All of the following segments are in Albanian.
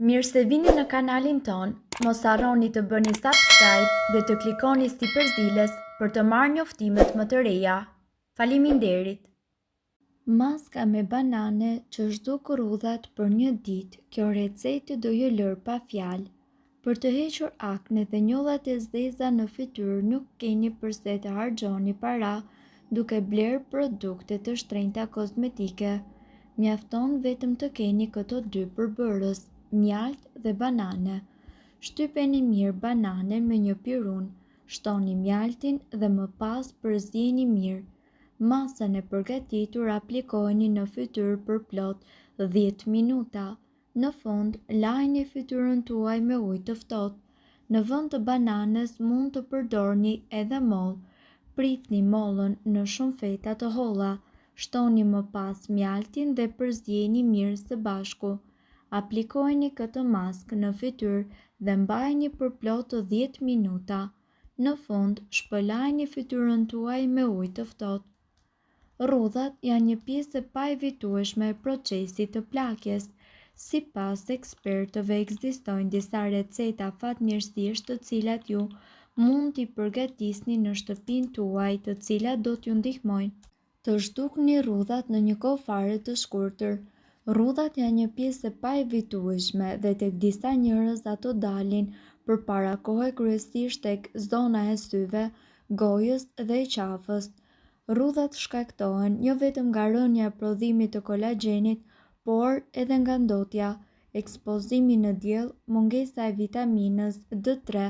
Mirë se vini në kanalin ton, mos harroni të bëni subscribe dhe të klikoni si përzieles për të marrë njoftimet më të reja. Faleminderit! Maska me banane që zhduk rrudhat për një ditë, kjo recetë do ju lër pa fjalë. Për të hequr akne dhe njollat e zeza në fytyrë nuk keni përse të harxhoni para duke bler produkte të shtrenjta kozmetike. Mjafton vetëm të keni këto dy përbërës, mjalt dhe banane. Shtypeni mirë bananen me një pirun, shtoni mjaltin dhe më pas përzjeni mirë. Masën e përgatitur aplikojeni në fytyrë për plot 10 minuta. Në fund, lajni fytyrën tuaj me ujë të ftohtë. Në vend të bananës mund të përdorni edhe mollë. Pritni mollën në shumë feta të holla. Shtoni më pas mjaltin dhe përzjeni mirë së bashku. Aplikojeni këtë maskë në fytyrë dhe mbajini për plot 10 minuta. Në fund, shpëlajini fytyrën tuaj me ujë të ftohtë. Rrudhat janë një pjesë e paevitueshme e procesit të plakjes. Sipas ekspertëve ekzistojnë disa receta fatmirësisht të cilat ju mund t'i përgatisni në shtëpinë tuaj, të cilat do t'ju ndihmojnë të zhdukni rrudhat në një kohë fare të shkurtër. Rrudhat janë një pjesë e paevitueshme dhe tek disa njerëz ato dalin përpara kohë, kryesisht tek zona e syve, gojës dhe e qafës. Rrudhat shkaktohen jo vetëm nga rënja e prodhimit të kolagjenit, por edhe nga ndotja, ekspozimi në diell, mungesa e vitaminës D3,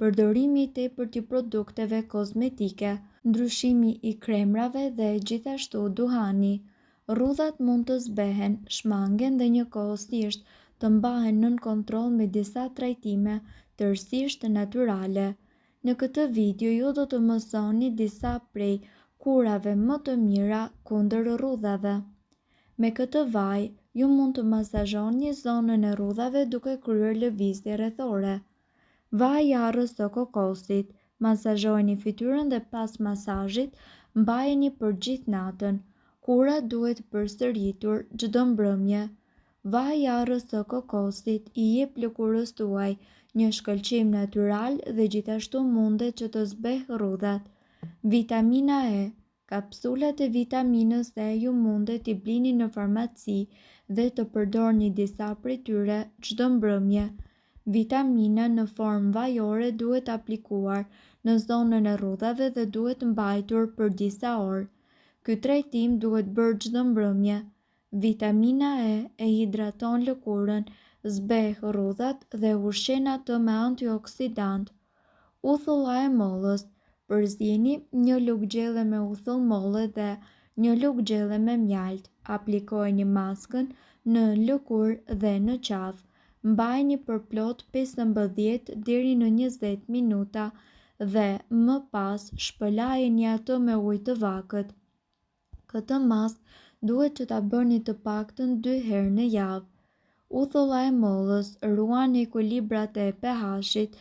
përdorimi i tepërt i produkteve kozmetike, ndryshimi i kremrave dhe gjithashtu duhani. Rrudhat mund të zbehen, shmangen dhe njëkohësisht të mbahen nën kontroll me disa trajtime tërësisht natyrale. Në këtë video ju do të mësoni disa prej kurave më të mira kundër rrudhave. Me këtë vaj, ju mund të masazhoni zonën e rrudhave duke kryer lëvizje rrethore. Vaji i arrës së kokosit, masazhojeni fytyrën dhe pas masazhit mbajeni për gjithë natën. Kura duhet përsëritur çdo mbrëmje. Vaji i arrës së kokosit i jep lëkurës tuaj një shkëlqim natyral dhe gjithashtu mundet që të zbehë rrudhat. Vitamina E. Kapsulat e vitaminës E ju mundet t'i blini në farmaci dhe të përdorni disa prej tyre çdo mbrëmje. Vitamina në formë vajore duhet aplikuar në zonën e rrudhave dhe duhet mbajtur për disa orë. Ky trajtim duhet bërë çdo mbrëmje. Vitamina E hidraton lëkurën, zbeh rrudhat dhe ushqen atë me antioksidant. Uthulla e mollës. Përzjeni një lugë gjelle me uthull molle dhe një lugë gjelle me mjalt. Aplikojeni maskën në lëkurë dhe në qafë. Mbajini për plot 15 deri në 20 minuta dhe më pas shpëlajeni atë me ujë të vakët. Këtë maskë duhet që ta bëni të paktën 2 herë në javë. Uthulla e mollës ruan ekuilibrat e pH-it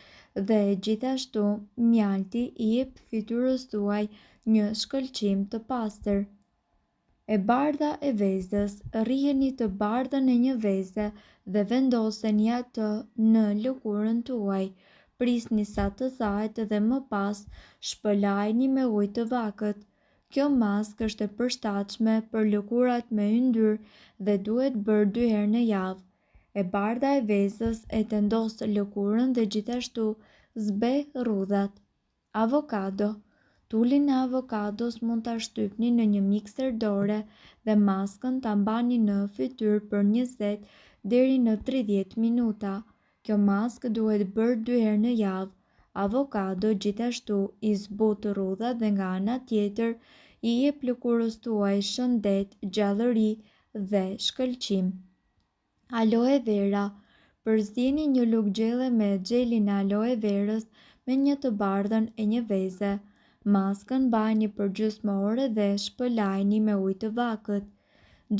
dhe gjithashtu mjalti i jep fytyrës tuaj një shkëlqim të pastër. E bardha e vezës. Rriheni të bardhën e një veze dhe vendoseni atë në lëkurën tuaj. Prisni sa të thahet dhe më pas shpëlajini me ujë të vakët. Kjo maskë është e përshtatshme për lëkurat me yndyr dhe duhet bërë 2 herë në javë. E bardha e vezës e tendos lëkurën dhe gjithashtu zbeh rrudhat. Avokado. Tulin e avokados mund ta shtypni në një mikser dore dhe maskën ta mbani në fytyrë për 20 deri në 30 minuta. Kjo maskë duhet bërë 2 herë në javë. Avokado gjithashtu i zbut rrudhat dhe nga ana tjetër i jep lëkurës tuaj shëndet, gjallëri dhe shkëlqim. Aloe vera. Përzjeni një lugë gjelle me xhelin e aloe verës me një të bardhën e një veze. Maskën mbajini për gjysmë ore dhe shpëlajini me ujë të vakët.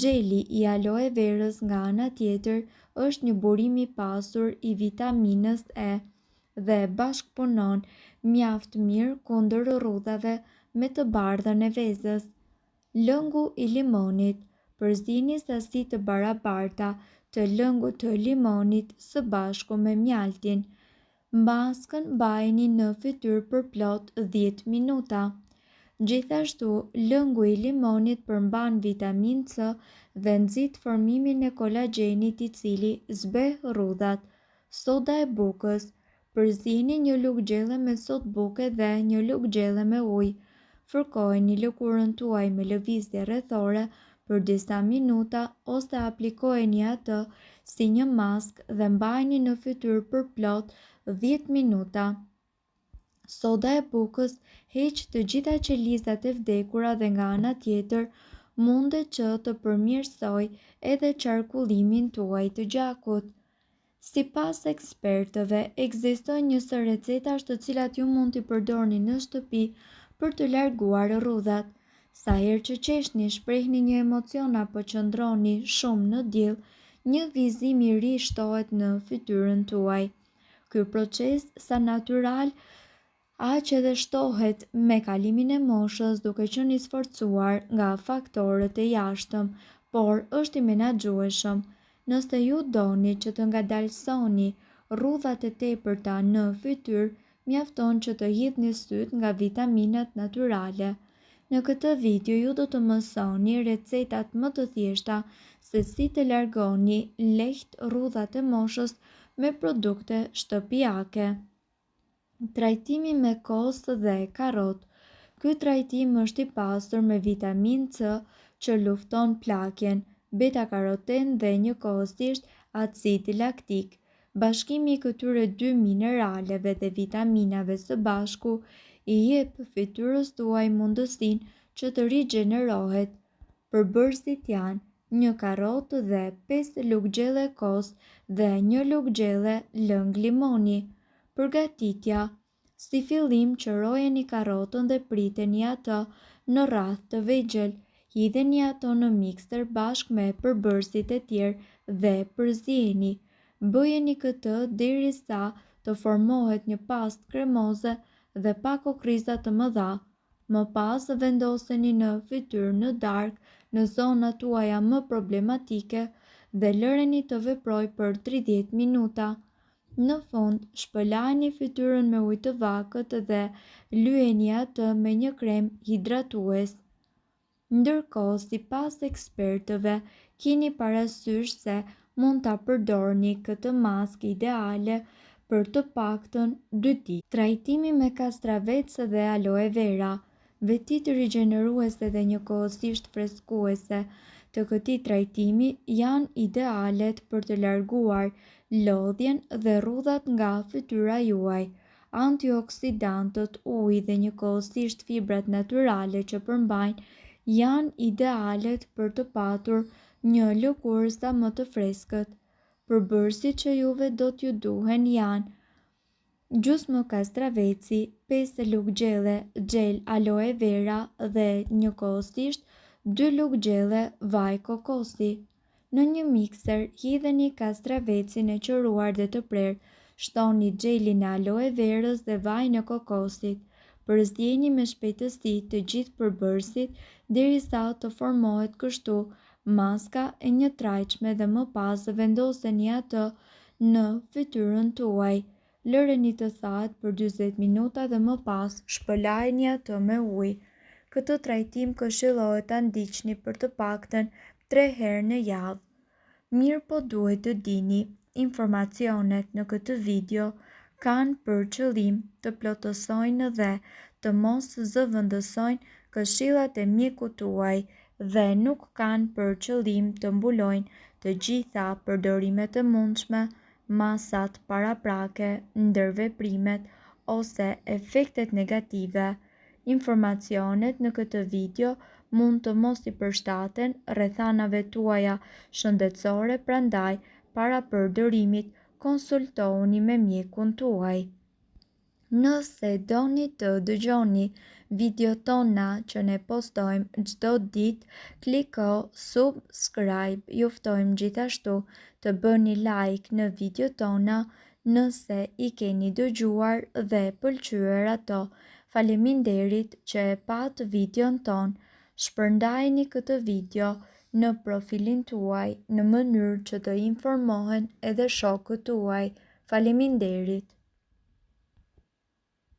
Xheli i aloe verës nga ana tjetër është një burim i pasur i vitaminës E dhe bashkëpunon mjaft mirë kundër rrudhave me të bardhën e vezës. Lëngu i limonit. Përzjeni sasi të barabarta të lëngut të limonit së bashku me mjaltin. Maskën mbajini në fytyrë për plot 10 minuta. Gjithashtu, lëngu i limonit përmban vitaminë C dhe nxit formimin e kolagjenit i cili zbeh rrudhat. Soda e bukës. Përzini një lugë gjelle me sodë buke dhe një lugë gjelle me ujë. Fërkojeni lëkurën tuaj me lëvizje rrethore për disa minuta ose aplikojeni atë si një maskë dhe mbajini në fytyrë për plot 10 minuta. Soda e bukës heq të gjitha qelizat e vdekura dhe nga ana tjetër mundet që të përmirësoj edhe qarkullimin tuaj të gjakut. Sipas ekspertëve, ekzistojnë njësë recetash të cilat ju mund t'i përdorni në shtëpi për të larguar rrudhat. Sa herë që qeshni, shprehni një emocion apo qëndroni shumë në diell, një vizim i ri shtohet në fytyrën tuaj. Ky proces sa natyral aq edhe shtohet me kalimin e moshës duke qenë i sforcuar nga faktorët e jashtëm, por është i menaxhueshëm. Nëse ju doni që të ngadalsoni rrudhat e tepërta në fytyrë, mjafton që të hidhni syt nga vitaminat natyrale. Në këtë video ju do të mësoni recetat më të thjeshta se si të largoni lehtë rrudhat e moshës me produkte shtëpiake. Trajtimi me kos dhe karrot. Ky trajtim është i pasur me vitaminë C që lufton plakjen, beta-karoten dhe njëkohësisht acid laktik. Bashkimi i këtyre dy mineraleve dhe vitaminave së bashku i jep fytyrës tuaj mundësinë që të rigjenerohet. Përbërësit janë 1 karrotë dhe 5 lugë gjelle kos dhe 1 lugë gjelle lëng limoni. Përgatitja. Si fillim, qërojeni karrotën dhe priteni atë në radh të vegjël. Hidheni ato në mikser bashkë me përbërësit e tjerë dhe përzieni. Bëjeni këtë derisa të formohet një pastë kremoze dhe pa kokriza të mëdha. Më pas vendoseni në fytyrë në darkë në zonat tuaja më problematike dhe lëreni të veprojë për 30 minuta. Në fund, shpëlajini fytyrën me ujë të vakët dhe lyeni atë me një krem hidratues. Ndërkohë, sipas ekspertëve, keni parasysh se mund ta përdorni këtë maskë ideale për të paktën 2 ditë. Trajtimi me kastravecë dhe aloe vera. Vetitë rigjeneruese dhe njëkohësisht freskuese të këtij trajtimi janë idealet për të larguar lodhjen dhe rrudhat nga fytyra juaj. Antioksidantët, uji dhe njëkohësisht fibrat natyrale që përmbajnë janë idealet për të patur një lëkurë sa më të freskët. Përbërësit që juve do t'ju duhen janë gjysmë kastraveci, 5 lugë gjelle gjel aloe vera dhe njëkohësisht 2 lugë gjelle vaj kokosi. Në një mikser, hidheni kastravecin e qëruar dhe të prerë, shtoni gjelin e aloe verës dhe vajin e kokosit. Përzieni me shpejtësi të gjithë përbërësit derisa të formohet kështu maska e një trajçme dhe më pas vendoseni atë në fytyrën tuaj. Lëreni të thahet për 40 minuta dhe më pas shpëlajini atë me ujë. Këtë trajtim këshillohet ta ndiqni për të paktën 3 herë në javë. Mirë po duhet të dini, informacionet në këtë video kanë për qëllim të plotësojnë dhe të mos zëvendësojnë këshillat e mjekut tuaj dhe nuk kanë për qëllim të mbulojnë të gjitha përdorimet e mundshme, masat paraprake, ndërveprimet ose efektet negative. Informacionet në këtë video mund të mos i përshtaten rrethanave tuaja shëndetësore, prandaj para përdorimit konsultohuni me mjekun tuaj. Nëse doni të dëgjoni video tona që ne postojmë çdo ditë, kliko subscribe. Ju ftojmë gjithashtu të bëni like në video tona nëse i keni dëgjuar dhe pëlqyer ato. Faleminderit që e pat videon ton. Shpërndajeni këtë video në profilin tuaj në mënyrë që të informohen edhe shokët tuaj. Faleminderit!